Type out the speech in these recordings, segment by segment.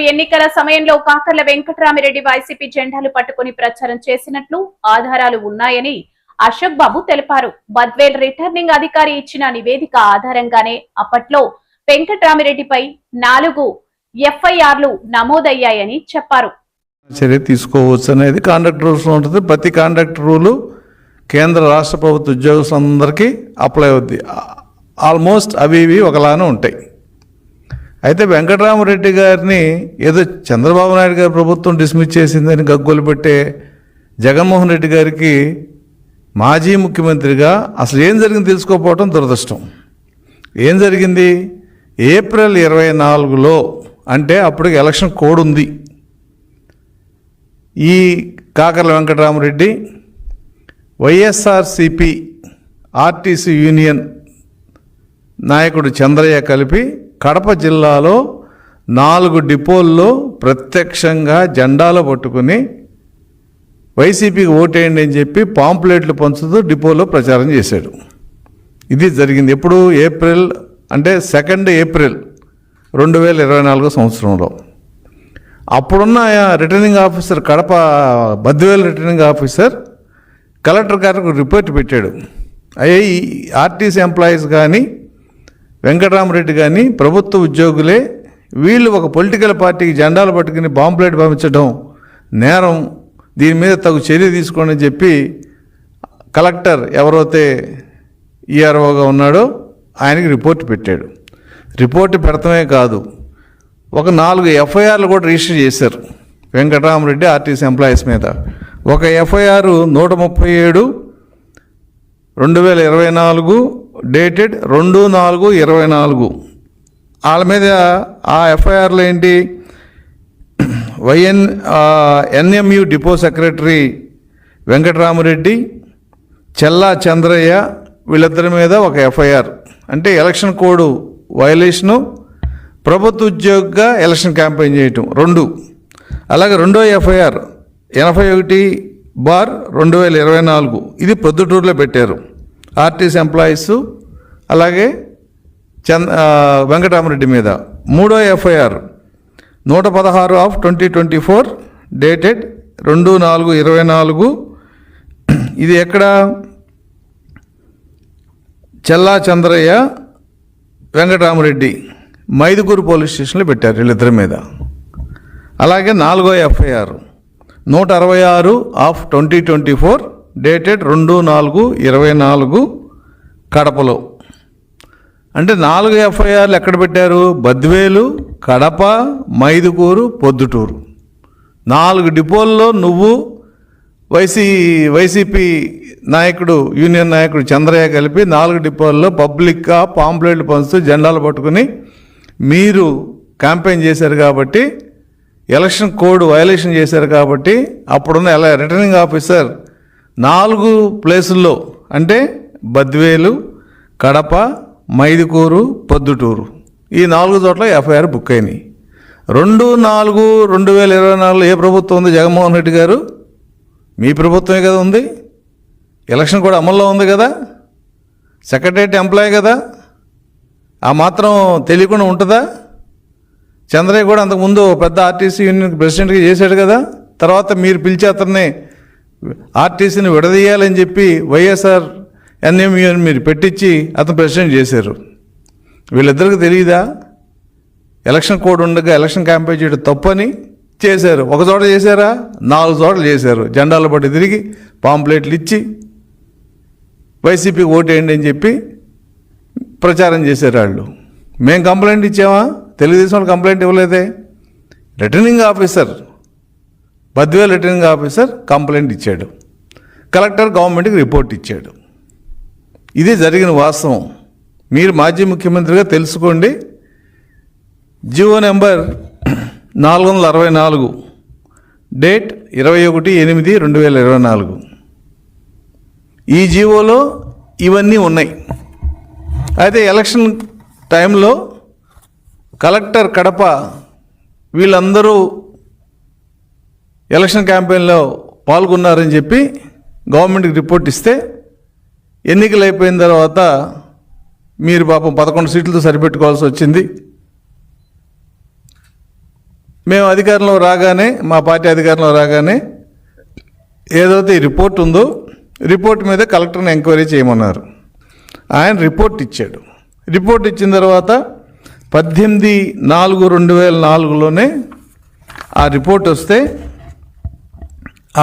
ఎన్నికల సమయంలో కాకర్ల వెంకటరామిరెడ్డి వైసీపీ జెండాలు పట్టుకుని ప్రచారం చేసినట్లు ఆధారాలు ఉన్నాయని అశోక్ బాబు తెలిపారు. బద్వేల్ రిటర్నింగ్ అధికారి ఇచ్చిన నివేదిక ఆధారంగానే అప్పట్లో వెంకటరామిరెడ్డిపై 4 ఎఫ్ఐఆర్లు నమోదయ్యాయని చెప్పారు. చర్య తీసుకోవచ్చు అనేది కాంట్రాక్ట్ రూల్స్ ఉంటుంది. ప్రతి కాంట్రాక్ట్ రూలు కేంద్ర రాష్ట్ర ప్రభుత్వ ఉద్యోగులందరికీ అప్లై అవుద్ది. ఆల్మోస్ట్ అవి ఒకలానే ఉంటాయి. అయితే వెంకటరామిరెడ్డి గారిని ఏదో చంద్రబాబు నాయుడు గారి ప్రభుత్వం డిస్మిస్ చేసిందని గగ్గోలు పెట్టే జగన్మోహన్ రెడ్డి గారికి మాజీ ముఖ్యమంత్రిగా అసలు ఏం జరిగింది తెలుసుకోకపోవడం దురదృష్టం. ఏం జరిగింది? ఏప్రిల్ 24లో అంటే అప్పటికి ఎలక్షన్ కోడ్ ఉంది. ఈ కాకర్ల వెంకటరామిరెడ్డి వైఎస్ఆర్సిపి ఆర్టీసీ యూనియన్ నాయకుడు చంద్రయ్య కలిపి కడప జిల్లాలో 4 డిపోల్లో ప్రత్యక్షంగా జెండాలు పట్టుకుని వైసీపీకి ఓటేయండి అని చెప్పి పాంప్లెట్లు పంచుతూ డిపోలో ప్రచారం చేశాడు. ఇది జరిగింది ఎప్పుడు? ఏప్రిల్ అంటే 2 ఏప్రిల్ 2024 సంవత్సరంలో. అప్పుడున్న returning officer Kadapa Badvel returning officer collector గారికి రిపోర్ట్ పెట్టాడు. అయ్యే ఈ ఆర్టీసీ ఎంప్లాయీస్ కానీ వెంకటరామిరెడ్డి కానీ ప్రభుత్వ ఉద్యోగులే, వీళ్ళు ఒక పొలిటికల్ పార్టీకి జెండాలు పట్టుకుని బాంప్లెట్ పంపించడం నేరం, దీని మీద తగు చర్య తీసుకోండి అని చెప్పి కలెక్టర్ ఎవరైతే ఈఆర్ఓగా ఉన్నాడో ఆయనకి రిపోర్ట్ పెట్టాడు. రిపోర్ట్ పెడతామే కాదు, ఒక 4 ఎఫ్ఐఆర్లు కూడా రిజిస్టర్ చేశారు వెంకటరామిరెడ్డి ఆర్టీసీ ఎంప్లాయీస్ మీద. ఒక ఎఫ్ఐఆర్ 137/2024 డేటెడ్ 2/4/24. వాళ్ళ మీద ఆ ఎఫ్ఐఆర్లో ఏంటి? ఎన్ఎంయు డిపో సెక్రటరీ వెంకటరామిరెడ్డి, చెల్లా చంద్రయ్య వీళ్ళిద్దరి మీద ఒక ఎఫ్ఐఆర్. అంటే ఎలక్షన్ కోడ్ వయలేషను, ప్రభుత్వ ఉద్యోగిగా ఎలక్షన్ క్యాంపెయిన్ చేయటం 2. అలాగే రెండో ఎఫ్ఐఆర్ 81/2024 ఇది ప్రొద్దుటూరులో పెట్టారు ఆర్టీసీ ఎంప్లాయీస్ అలాగే వెంకటరామిరెడ్డి మీద. మూడో ఎఫ్ఐఆర్ 116/2024 డేటెడ్ 2/4/24 ఇది ఎక్కడ? చెల్లా చంద్రయ్య వెంకటరామిరెడ్డి మైదుకూరు పోలీస్ స్టేషన్లో పెట్టారు వీళ్ళిద్దరి మీద. అలాగే 4వ ఎఫ్ఐఆర్ 166/2024 డేటెడ్ 2/4/24 కడపలో. అంటే 4 ఎఫ్ఐఆర్లు ఎక్కడ పెట్టారు? బద్వేలు, కడప, మైదుకూరు, పొద్దుటూరు. 4 డిపోల్లో నువ్వు వైసీపీ నాయకుడు యూనియన్ నాయకుడు చంద్రయ్య కలిపి 4 డిపోల్లో పబ్లిక్గా పాంప్లెట్లు పంచుతూ జెండాలు పట్టుకుని మీరు క్యాంపెయిన్ చేశారు కాబట్టి, ఎలక్షన్ కోడ్ వయలేషన్ చేశారు కాబట్టి అప్పుడున్న రిటర్నింగ్ ఆఫీసర్ 4 ప్లేసుల్లో అంటే బద్వేలు, కడప, మైదుకూరు, పొద్దుటూరు ఈ 4 చోట్ల ఎఫ్ఐఆర్ బుక్ అయినాయి. 2/4/2024 ఏ ప్రభుత్వం ఉంది? జగన్మోహన్ రెడ్డి గారు మీ ప్రభుత్వమే కదా ఉంది. ఎలక్షన్ కూడా అమల్లో ఉంది కదా, సెక్రటరియట్ ఎంప్లాయీ కదా, ఆ మాత్రం తెలియకుండా ఉంటుందా? చంద్రయ్య కూడా అంతకుముందు పెద్ద ఆర్టీసీ యూనియన్ ప్రెసిడెంట్గా చేశాడు కదా. తర్వాత మీరు పిలిచి అతన్ని ఆర్టీసీని విడదీయాలని చెప్పి వైఎస్ఆర్ ఎన్ఎంయూని మీరు పెట్టించి అతను ప్రెసిడెంట్ చేశారు. వీళ్ళిద్దరికి తెలియదా ఎలక్షన్ కోడ్ ఉండగా ఎలక్షన్ క్యాంపెయిన్ చేయడం తప్పని? చేశారు. ఒక చోట చేశారా? 4 చోట్ల చేశారు. జెండాలు పట్టి తిరిగి పాంప్లెట్లు ఇచ్చి వైసీపీకి ఓటేయండి అని చెప్పి ప్రచారం చేశారు వాళ్ళు. మేము కంప్లైంట్ ఇచ్చామా? తెలుగుదేశం వాళ్ళు కంప్లైంట్ ఇవ్వలేదే. Returning officer Badvel returning officer complaint ఇచ్చాడు, కలెక్టర్ గవర్నమెంట్కి రిపోర్ట్ ఇచ్చాడు. ఇది జరిగిన వాస్తవం. మీరు మాజీ ముఖ్యమంత్రిగా తెలుసుకోండి. జీవో నెంబర్ 464 డేట్ 21/8/2024 ఈ జీవోలో ఇవన్నీ ఉన్నాయి. అయితే ఎలక్షన్ టైంలో కలెక్టర్ కడప వీళ్ళందరూ ఎలక్షన్ క్యాంపెయిన్లో పాల్గొన్నారని చెప్పి గవర్నమెంట్కి రిపోర్ట్ ఇస్తే ఎన్నికలు అయిపోయిన తర్వాత మీరు పాపం 11 సీట్లతో సరిపెట్టుకోవాల్సి వచ్చింది. మేము అధికారంలో రాగానే, మా పార్టీ అధికారంలో రాగానే ఏదైతే ఈ రిపోర్ట్ ఉందో రిపోర్ట్ మీద కలెక్టర్ని ఎంక్వైరీ చేయమన్నారు. ఆయన రిపోర్ట్ ఇచ్చాడు. రిపోర్ట్ ఇచ్చిన తర్వాత 18/4/2004లోనే ఆ రిపోర్ట్ వస్తే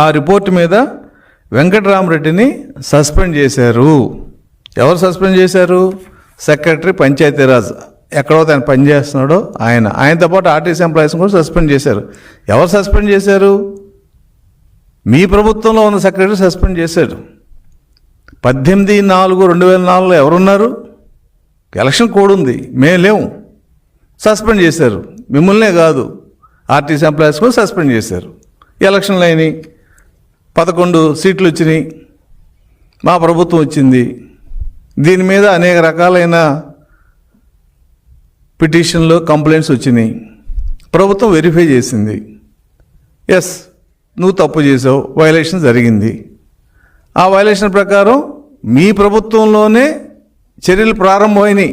ఆ రిపోర్ట్ మీద వెంకటరామరెడ్డిని సస్పెండ్ చేశారు. ఎవరు సస్పెండ్ చేశారు? సెక్రటరీ పంచాయతీరాజ్, ఎక్కడో ఆయన పనిచేస్తున్నాడో ఆయనతో పాటు ఆర్టీసీ ఎంప్లాయీస్ని కూడా సస్పెండ్ చేశారు. ఎవరు సస్పెండ్ చేశారు? మీ ప్రభుత్వంలో ఉన్న సెక్రటరీ సస్పెండ్ చేశాడు. 18/4/2004లో ఎవరున్నారు? ఎలక్షన్ కోడ్ ఉంది, మేము లేవు. సస్పెండ్ చేశారు. మిమ్మల్నే కాదు, ఆర్టీసీ ఎంప్లాయీస్ కూడా సస్పెండ్ చేశారు. ఎలక్షన్లు అయినాయి, 11 సీట్లు వచ్చినాయి, మా ప్రభుత్వం వచ్చింది. దీని మీద అనేక రకాలైన పిటిషన్లు, కంప్లైంట్స్ వచ్చినాయి. ప్రభుత్వం వెరిఫై చేసింది. ఎస్, నువ్వు తప్పు చేసావు, వైలేషన్ జరిగింది. ఆ వైలేషన్ ప్రకారం మీ ప్రభుత్వంలోనే చర్యలు ప్రారంభమైనాయి.